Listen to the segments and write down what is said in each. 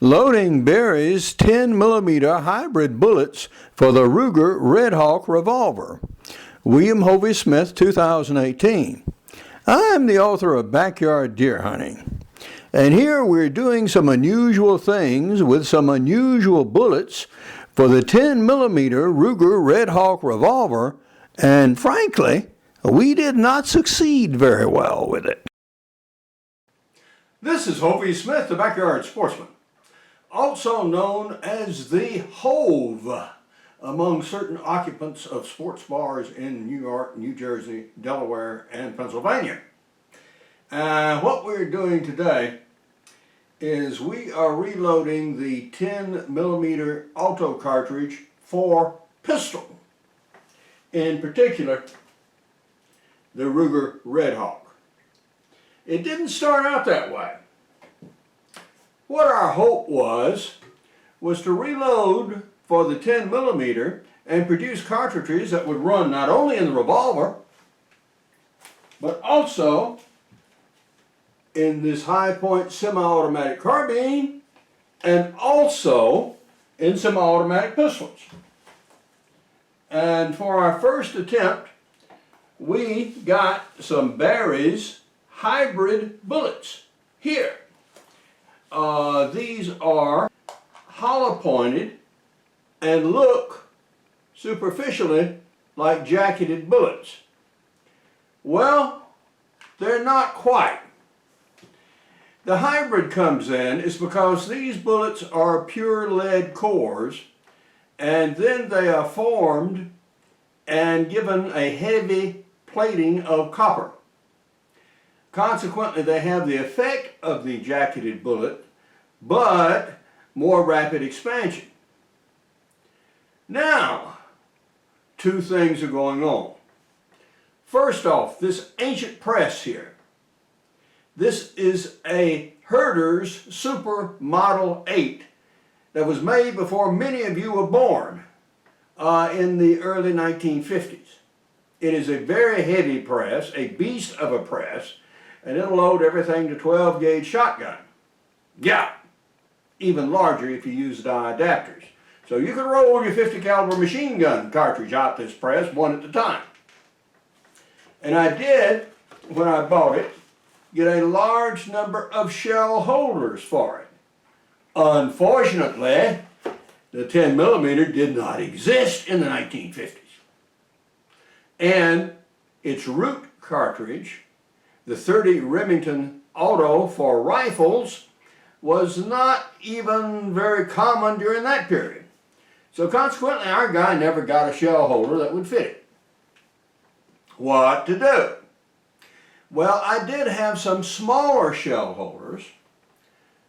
Loading Berry's 10mm hybrid bullets for the Ruger Redhawk revolver. William Hovey Smith, 2018. I'm the author of Backyard Deer Hunting. And here we're doing some unusual things with some unusual bullets for the 10mm Ruger Redhawk revolver, and frankly, we did not succeed very well with it. This is Hovey Smith, the Backyard Sportsman, also known as the Hove among certain occupants of sports bars in New York, New Jersey, Delaware, and Pennsylvania. What we're doing today is we are reloading the 10mm auto cartridge for pistol, in particular the Ruger Redhawk. It didn't start out that way. What our hope was to reload for the 10mm and produce cartridges that would run not only in the revolver, but also in this high-point semi-automatic carbine, and also in semi-automatic pistols. And for our first attempt, we got some Berry's hybrid bullets here. These are hollow-pointed and look superficially like jacketed bullets. Well, they're not quite. The hybrid comes in is because these bullets are pure lead cores, and then they are formed and given a heavy plating of copper. Consequently, they have the effect of the jacketed bullet, but more rapid expansion. Now, two things are going on. First off, this ancient press here. This is a Herder's Super Model 8 that was made before many of you were born in the early 1950s. It is a very heavy press, a beast of a press, and it'll load everything to 12-gauge shotgun. Yeah, even larger if you use die adapters. So you can roll your 50 caliber machine gun cartridge out this press one at a time. And I did, when I bought it, get a large number of shell holders for it. Unfortunately, the 10mm did not exist in the 1950s. And its root cartridge, the 30 Remington Auto for rifles, was not even very common during that period. So consequently, our guy never got a shell holder that would fit it. What to do? Well, I did have some smaller shell holders,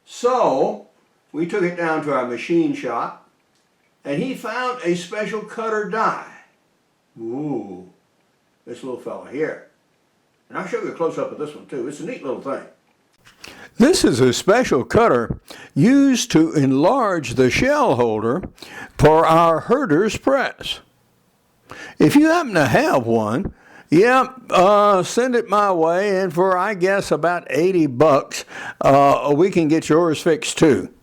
so we took it down to our machine shop, and he found a special cutter die. Ooh, this little fella here. And I'll show you a close-up of this one too. It's a neat little thing. This is a special cutter used to enlarge the shell holder for our Herder's press. If you happen to have one, send it my way, and for, I guess, about $80, we can get yours fixed too.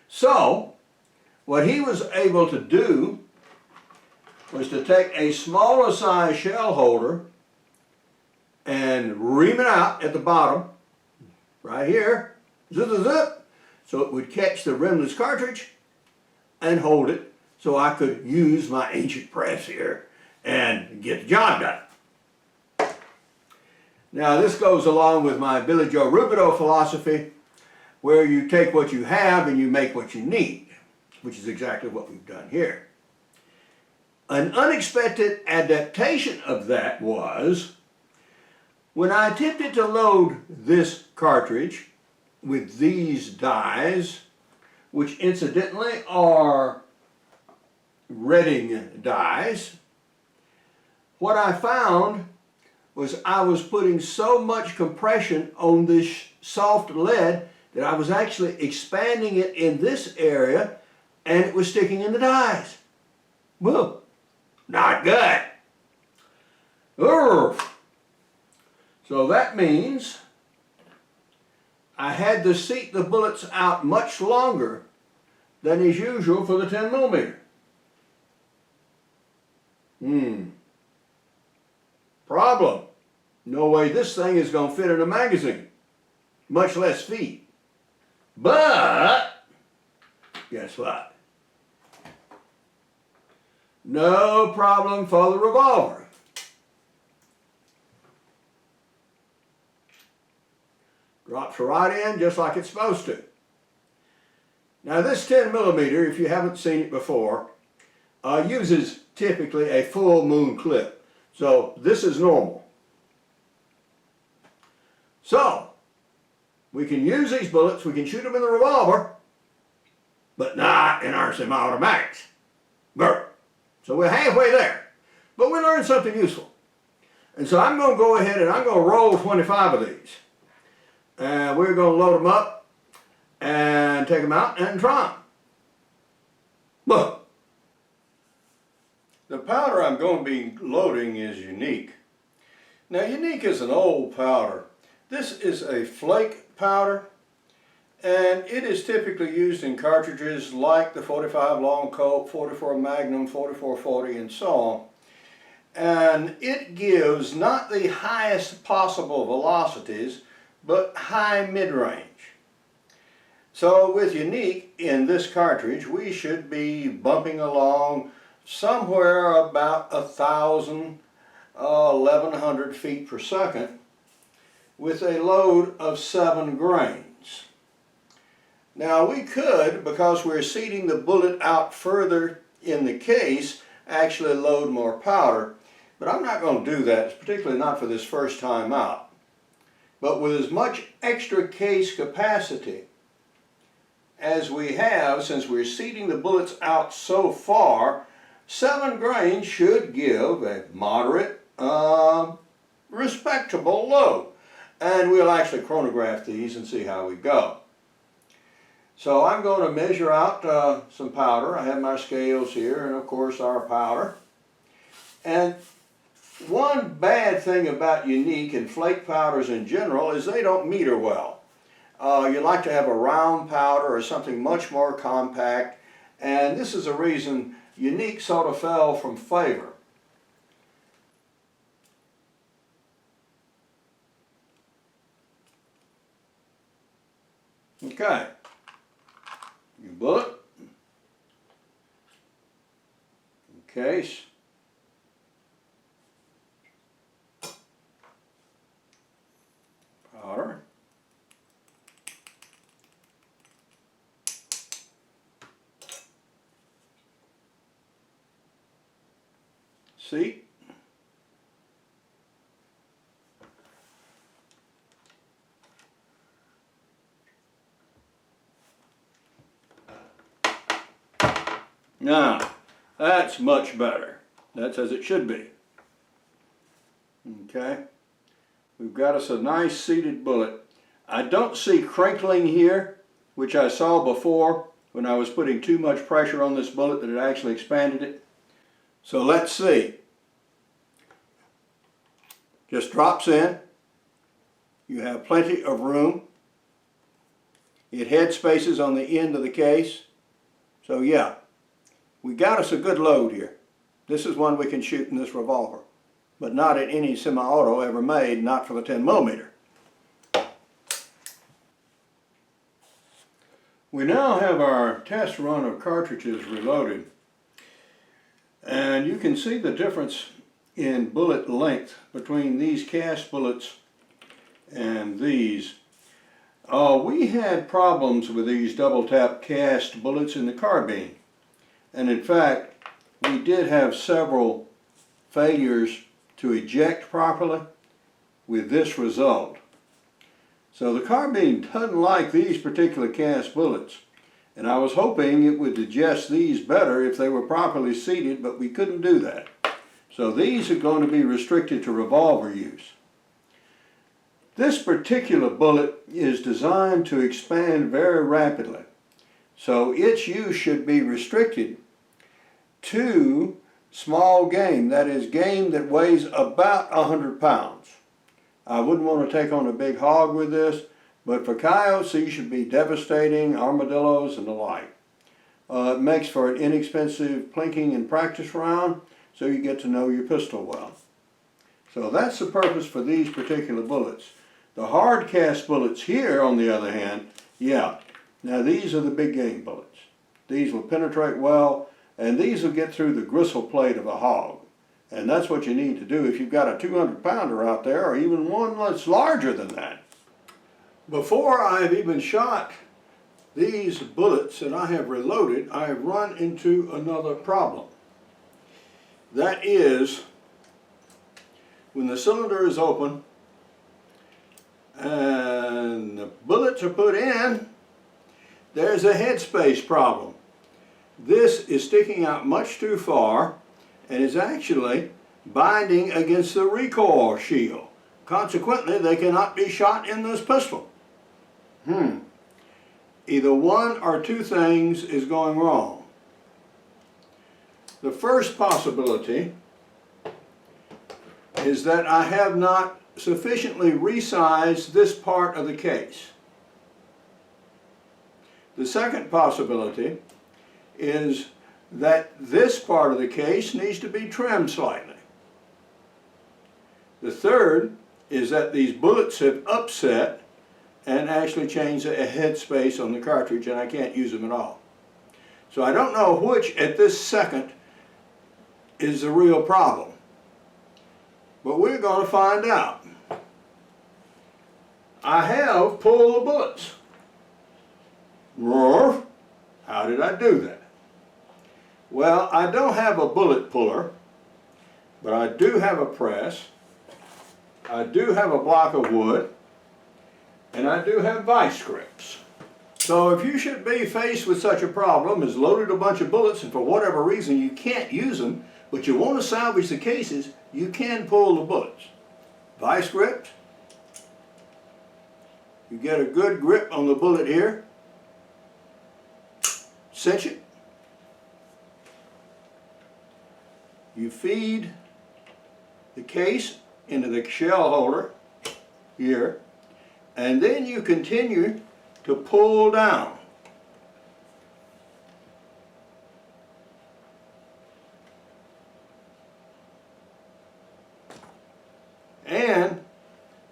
So, what he was able to do was to take a smaller size shell holder and ream it out at the bottom, right here, zip, zip, zip, so it would catch the rimless cartridge and hold it so I could use my ancient press here and get the job done. Now this goes along with my Billy Joe Rubidoux philosophy, where you take what you have and you make what you need, which is exactly what we've done here. An unexpected adaptation of that was when I attempted to load this cartridge with these dies, which incidentally are Redding dies. What I found was I was putting so much compression on this soft lead that I was actually expanding it in this area, and it was sticking in the dies. Well, not good. Urgh. So that means I had to seat the bullets out much longer than is usual for the 10 millimeter. Problem. No way this thing is going to fit in a magazine, much less feet. But, guess what? No problem for the revolver. Drops right in just like it's supposed to. Now this 10 millimeter, if you haven't seen it before, uses typically a full moon clip. So this is normal. So we can use these bullets, we can shoot them in the revolver, but not in our semi-automatics. So we're halfway there. But we learned something useful. And so I'm going to go ahead and I'm going to roll 25 of these. And we're going to load them up and take them out and try them. Look. The powder I'm going to be loading is Unique. Now Unique is an old powder. This is a flake powder, and it is typically used in cartridges like the 45 Long Colt, 44 Magnum, 4440, and so on. And it gives not the highest possible velocities, but high mid-range. So with Unique in this cartridge, we should be bumping along somewhere about 1,000, 1,100 feet per second with a load of 7 grains. Now we could, because we're seating the bullet out further in the case, actually load more powder, but I'm not going to do that, particularly not for this first time out. But with as much extra case capacity as we have, since we're seating the bullets out so far, 7 grains should give a moderate, respectable load. And we'll actually chronograph these and see how we go. So I'm going to measure out some powder. I have my scales here and of course our powder. And one bad thing about Unique and flake powders in general is they don't meter well. You like to have a round powder or something much more compact, and this is a reason Unique sort of fell from favor. Okay, your bullet, case, powder, seat, now, that's much better. That's as it should be. Okay. We've got us a nice seated bullet. I don't see crinkling here, which I saw before when I was putting too much pressure on this bullet that it actually expanded it. So let's see. Just drops in. You have plenty of room. It head spaces on the end of the case. So yeah. We got us a good load here. This is one we can shoot in this revolver, but not in any semi-auto ever made, not for the 10 millimeter. We now have our test run of cartridges reloaded, and you can see the difference in bullet length between these cast bullets and these. We had problems with these double tap cast bullets in the carbine. And in fact, we did have several failures to eject properly with this result. So the carbine doesn't like these particular cast bullets. And I was hoping it would digest these better if they were properly seated, but we couldn't do that. So these are going to be restricted to revolver use. This particular bullet is designed to expand very rapidly. So its use should be restricted to small game, that is game that weighs about 100 pounds. I wouldn't want to take on a big hog with this, But for coyotes, these should be devastating, armadillos and the like. It makes for an inexpensive plinking and practice round, so you get to know your pistol well. So that's the purpose for these particular bullets. The hard cast bullets here, on the other hand, yeah, now these are the big game bullets. These will penetrate well, and these will get through the gristle plate of a hog. And that's what you need to do if you've got a 200-pounder out there, or even one that's larger than that. Before I've even shot these bullets that I have reloaded, I have run into another problem. That is, when the cylinder is open and the bullets are put in, there's a headspace problem. This is sticking out much too far and is actually binding against the recoil shield. Consequently, they cannot be shot in this pistol. Either one or two things is going wrong. The first possibility is that I have not sufficiently resized this part of the case. The second possibility is that this part of the case needs to be trimmed slightly. The third is that these bullets have upset and actually changed the headspace on the cartridge, and I can't use them at all. So I don't know which at this second is the real problem, but we're going to find out. I have pulled the bullets. How did I do that? Well, I don't have a bullet puller, but I do have a press, I do have a block of wood, and I do have vice grips. So if you should be faced with such a problem as loaded a bunch of bullets and for whatever reason you can't use them, but you want to salvage the cases, you can pull the bullets. Vice grips, you get a good grip on the bullet here, cinch it, you feed the case into the shell holder here, and then you continue to pull down. And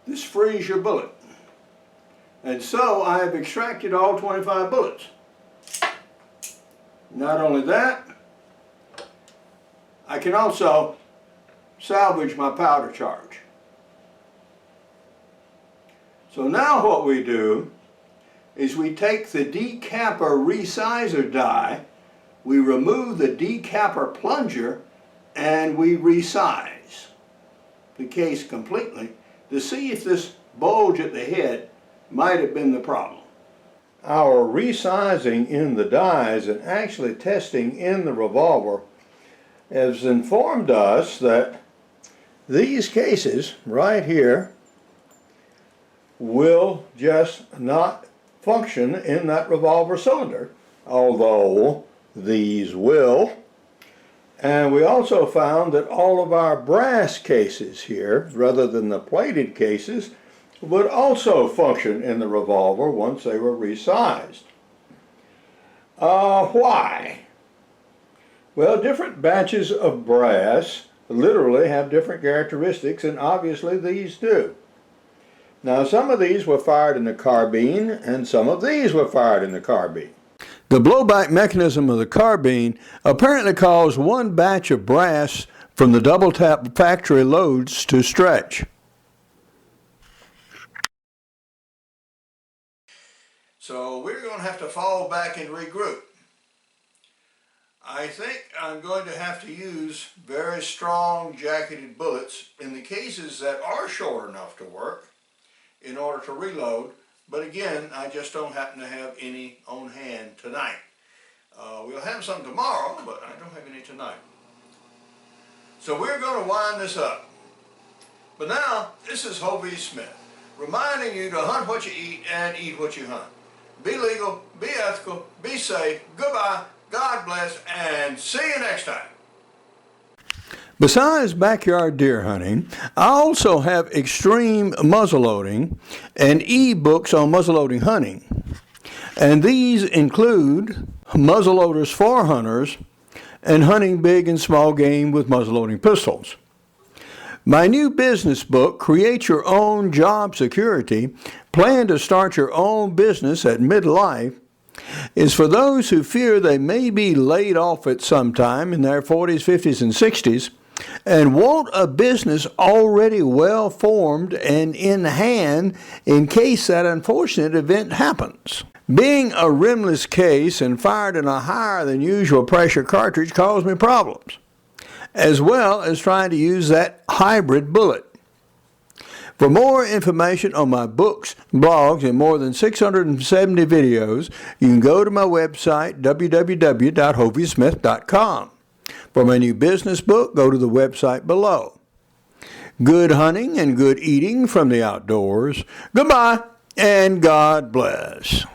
this frees your bullet. And so I have extracted all 25 bullets. Not only that, I can also salvage my powder charge. So now what we do is we take the decapper resizer die, we remove the decapper plunger, and we resize the case completely to see if this bulge at the head might have been the problem. Our resizing in the dies and actually testing in the revolver has informed us that these cases right here will just not function in that revolver cylinder, although these will. And we also found that all of our brass cases here, rather than the plated cases, would also function in the revolver once they were resized. Why? Well, different batches of brass literally have different characteristics, and obviously these do. Now, some of these were fired in the carbine, and some of these were fired in the carbine. The blowback mechanism of the carbine apparently caused one batch of brass from the double tap factory loads to stretch. So we're going to have to fall back and regroup. I think I'm going to have to use very strong jacketed bullets in the cases that are short enough to work in order to reload, but again, I just don't happen to have any on hand tonight. We'll have some tomorrow, but I don't have any tonight. So we're going to wind this up. But now, this is Hovey Smith, reminding you to hunt what you eat and eat what you hunt. Be legal, be ethical, be safe, goodbye, God bless, and see you next time. Besides backyard deer hunting, I also have extreme muzzleloading and e-books on muzzleloading hunting. And these include muzzleloaders for hunters and hunting big and small game with muzzleloading pistols. My new business book, Create Your Own Job Security, Plan to Start Your Own Business at Midlife, is for those who fear they may be laid off at some time in their 40s, 50s, and 60s and want a business already well formed and in hand in case that unfortunate event happens. Being a rimless case and fired in a higher than usual pressure cartridge caused me problems, as well as trying to use that hybrid bullet. For more information on my books, blogs, and more than 670 videos, you can go to my website, www.hoviesmith.com. For my new business book, go to the website below. Good hunting and good eating from the outdoors. Goodbye, and God bless.